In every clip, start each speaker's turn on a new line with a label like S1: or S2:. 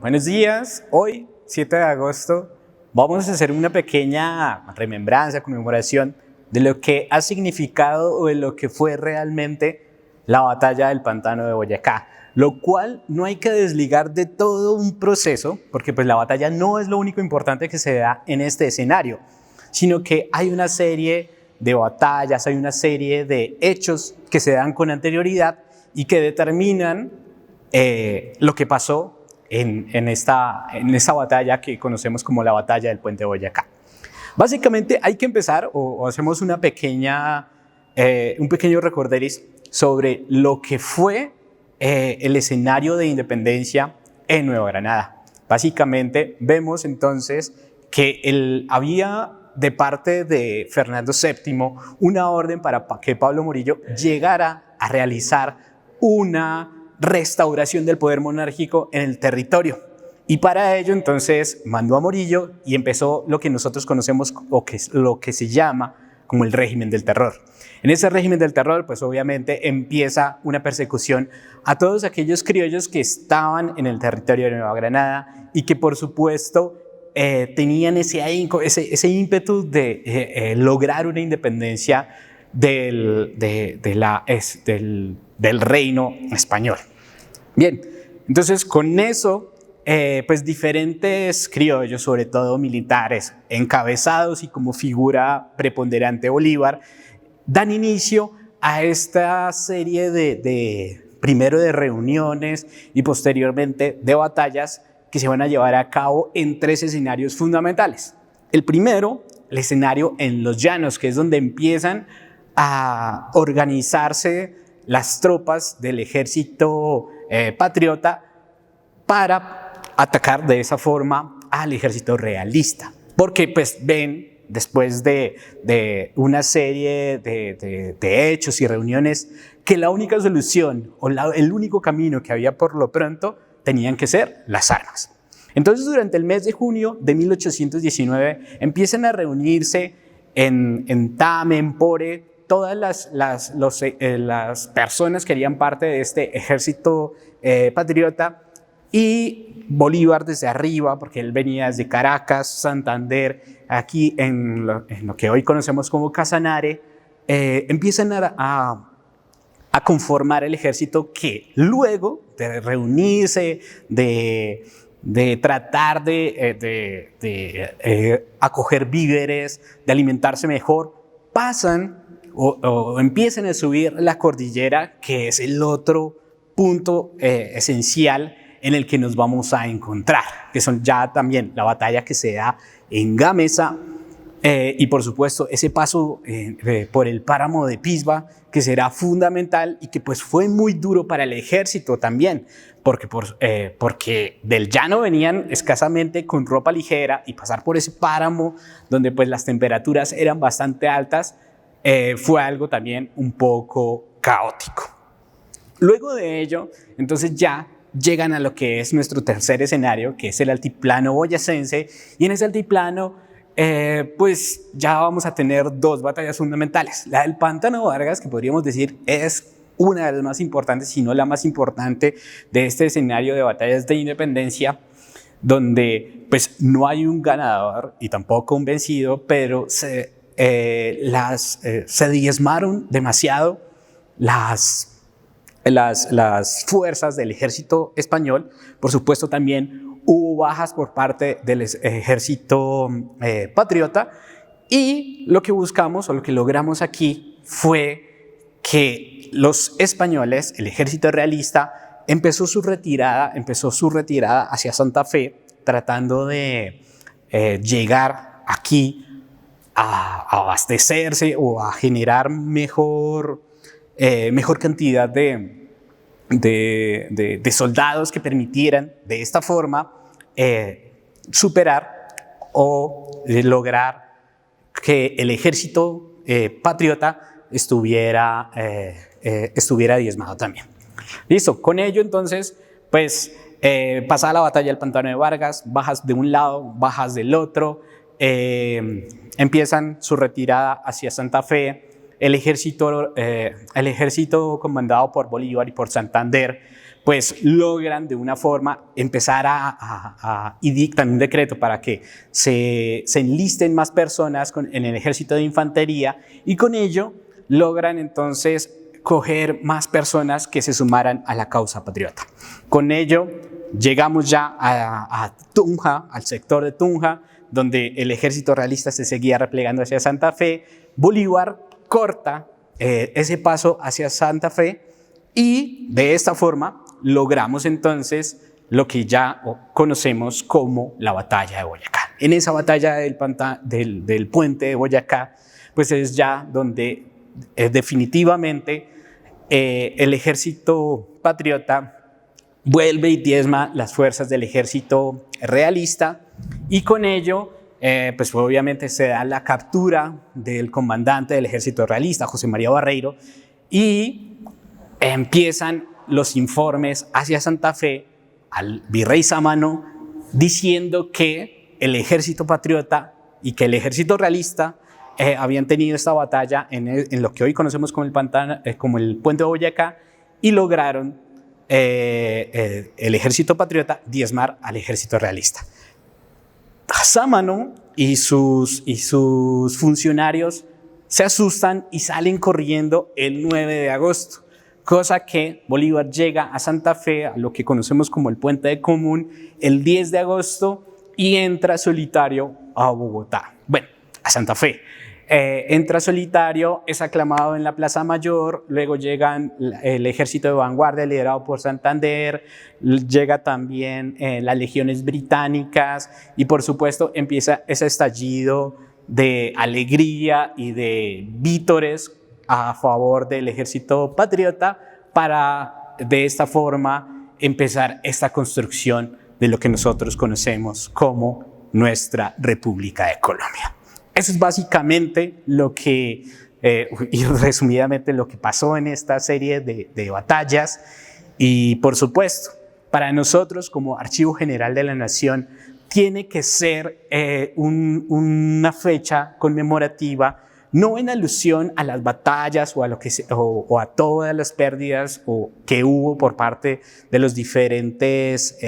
S1: Buenos días, hoy 7 de agosto vamos a hacer una pequeña remembranza, conmemoración de lo que ha significado o de lo que fue realmente la batalla del Pantano de Boyacá, lo cual no hay que desligar de todo un proceso, porque pues la batalla no es lo único importante que se da en este escenario, sino que hay una serie de batallas, hay una serie de hechos que se dan con anterioridad y que determinan lo que pasó en esta batalla que conocemos como la batalla del Puente de Boyacá. Básicamente hay que empezar o hacemos un pequeño recorderis sobre lo que fue el escenario de independencia en Nueva Granada. Básicamente vemos entonces que había de parte de Fernando VII una orden para que Pablo Morillo llegara a realizar una restauración del poder monárquico en el territorio. Y para ello entonces mandó a Morillo y empezó lo que nosotros conocemos o lo que se llama como el régimen del terror. En ese régimen del terror, pues obviamente empieza una persecución a todos aquellos criollos que estaban en el territorio de Nueva Granada y que por supuesto tenían ese ímpetu de lograr una independencia del reino español. Bien, entonces con eso, pues diferentes criollos, sobre todo militares, encabezados y como figura preponderante Bolívar, dan inicio a esta serie primero de reuniones y posteriormente de batallas que se van a llevar a cabo en tres escenarios fundamentales. El primero, el escenario en los llanos, que es donde empiezan a organizarse las tropas del ejército patriota para atacar de esa forma al ejército realista, porque pues ven después de una serie de hechos y reuniones que la única solución o el único camino que había por lo pronto tenían que ser las armas. Entonces durante el mes de junio de 1819 empiezan a reunirse en Tame, en Pore, todas las personas que harían parte de este ejército patriota, y Bolívar desde arriba, porque él venía desde Caracas, Santander, aquí en lo que hoy conocemos como Casanare, empiezan a conformar el ejército que luego de reunirse, de tratar de acoger víveres, de alimentarse mejor, pasan o empiezan a subir la cordillera, que es el otro punto esencial en el que nos vamos a encontrar, que son ya también la batalla que se da en Gamesa y por supuesto ese paso por el páramo de Pisba, que será fundamental y que pues fue muy duro para el ejército también, porque del llano venían escasamente con ropa ligera y pasar por ese páramo donde pues las temperaturas eran bastante altas fue algo también un poco caótico. Luego de ello, entonces ya llegan a lo que es nuestro tercer escenario, que es el altiplano boyacense, y en ese altiplano pues ya vamos a tener dos batallas fundamentales. La del Pantano Vargas, que podríamos decir es una de las más importantes, si no la más importante de este escenario de batallas de independencia, donde pues no hay un ganador y tampoco un vencido, pero se diezmaron demasiado las fuerzas del ejército español. Por supuesto también hubo bajas por parte del ejército patriota, y lo que buscamos o lo que logramos aquí fue que los españoles, el ejército realista, empezó su retirada hacia Santa Fe, tratando de llegar aquí a abastecerse o a generar mejor cantidad de soldados que permitieran de esta forma superar o lograr que el ejército patriota estuviera diezmado también. Listo, con ello entonces pues pasada la batalla del Pantano de Vargas, bajas de un lado, bajas del otro, empiezan su retirada hacia Santa Fe, el ejército comandado por Bolívar y por Santander, pues logran de una forma empezar y dictan un decreto para que se enlisten más personas en el ejército de infantería, y con ello logran entonces coger más personas que se sumaran a la causa patriota. Con ello llegamos ya a Tunja, al sector de Tunja, donde el ejército realista se seguía replegando hacia Santa Fe. Bolívar corta ese paso hacia Santa Fe, y de esta forma logramos entonces lo que ya conocemos como la batalla de Boyacá. En esa batalla del puente de Boyacá, pues es ya donde definitivamente el ejército patriota vuelve y diezma las fuerzas del ejército realista, y con ello pues obviamente se da la captura del comandante del ejército realista, José María Barreiro, y empiezan los informes hacia Santa Fe al virrey Sámano diciendo que el ejército patriota y que el ejército realista habían tenido esta batalla en lo que hoy conocemos como el puente de Boyacá, y lograron el ejército patriota diezmar al ejército realista. Sámano y sus funcionarios se asustan y salen corriendo el 9 de agosto, cosa que Bolívar llega a Santa Fe, a lo que conocemos como el Puente de Común, el 10 de agosto, y entra solitario a Bogotá. Bueno, a Santa Fe. Entra solitario, es aclamado en la Plaza Mayor, luego llegan el ejército de vanguardia liderado por Santander, llega también las legiones británicas, y por supuesto empieza ese estallido de alegría y de vítores a favor del ejército patriota, para de esta forma empezar esta construcción de lo que nosotros conocemos como nuestra República de Colombia. Eso es básicamente lo que, y resumidamente, lo que pasó en esta serie de batallas. Y por supuesto, para nosotros como Archivo General de la Nación, tiene que ser una fecha conmemorativa, no en alusión a las batallas o a todas las pérdidas que hubo por parte de los diferentes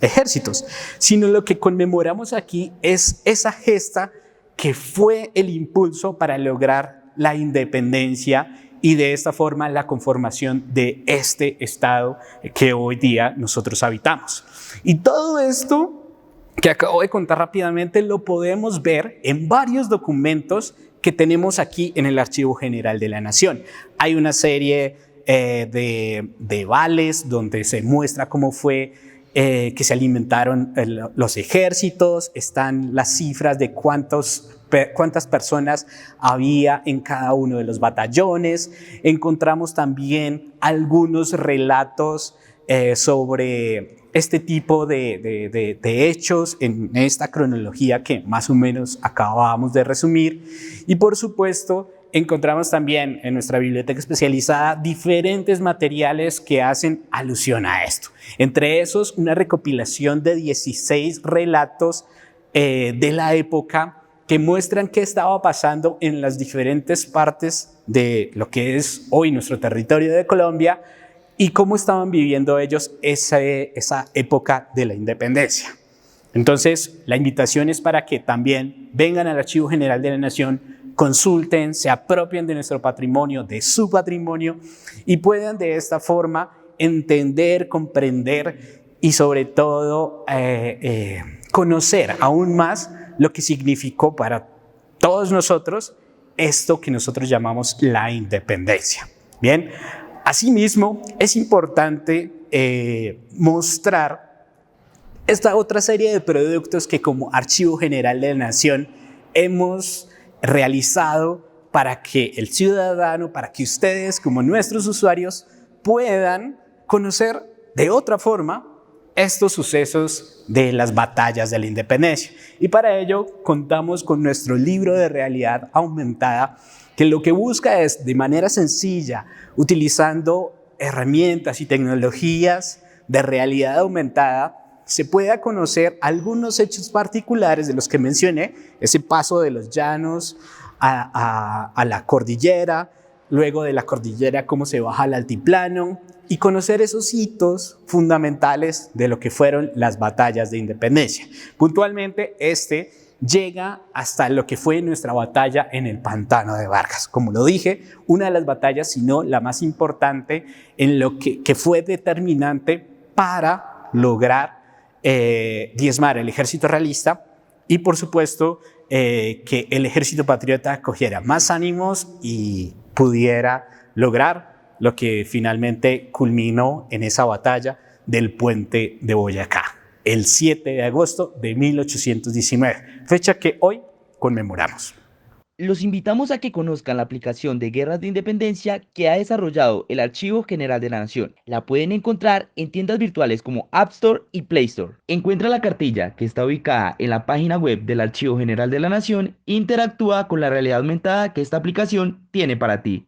S1: ejércitos, sino lo que conmemoramos aquí es esa gesta que fue el impulso para lograr la independencia y de esta forma la conformación de este Estado que hoy día nosotros habitamos. Y todo esto que acabo de contar rápidamente lo podemos ver en varios documentos que tenemos aquí en el Archivo General de la Nación. Hay una serie de vales donde se muestra cómo fue que se alimentaron los ejércitos, están las cifras de cuántas personas había en cada uno de los batallones. Encontramos también algunos relatos sobre este tipo de hechos en esta cronología que más o menos acabábamos de resumir. Y por supuesto, encontramos también en nuestra biblioteca especializada diferentes materiales que hacen alusión a esto. Entre esos, una recopilación de 16 relatos de la época que muestran qué estaba pasando en las diferentes partes de lo que es hoy nuestro territorio de Colombia y cómo estaban viviendo ellos esa época de la independencia. Entonces, la invitación es para que también vengan al Archivo General de la Nación, consulten, se apropien de nuestro patrimonio, de su patrimonio, y puedan de esta forma entender, comprender y sobre todo conocer aún más lo que significó para todos nosotros esto que nosotros llamamos la independencia. Bien, asimismo es importante mostrar esta otra serie de productos que como Archivo General de la Nación hemos realizado para que el ciudadano, para que ustedes como nuestros usuarios puedan conocer de otra forma estos sucesos de las batallas de la independencia. Y para ello contamos con nuestro libro de realidad aumentada, que lo que busca es, de manera sencilla, utilizando herramientas y tecnologías de realidad aumentada, se pueda conocer algunos hechos particulares de los que mencioné, ese paso de los llanos a la cordillera, luego de la cordillera cómo se baja al altiplano y conocer esos hitos fundamentales de lo que fueron las batallas de independencia. Puntualmente, llega hasta lo que fue nuestra batalla en el Pantano de Vargas. Como lo dije, una de las batallas, si no la más importante, en lo que fue determinante para lograr diezmar el ejército realista y, por supuesto, que el ejército patriota cogiera más ánimos y pudiera lograr lo que finalmente culminó en esa batalla del puente de Boyacá, el 7 de agosto de 1819, fecha que hoy conmemoramos.
S2: Los invitamos a que conozcan la aplicación de Guerras de Independencia que ha desarrollado el Archivo General de la Nación. La pueden encontrar en tiendas virtuales como App Store y Play Store. Encuentra la cartilla que está ubicada en la página web del Archivo General de la Nación e interactúa con la realidad aumentada que esta aplicación tiene para ti.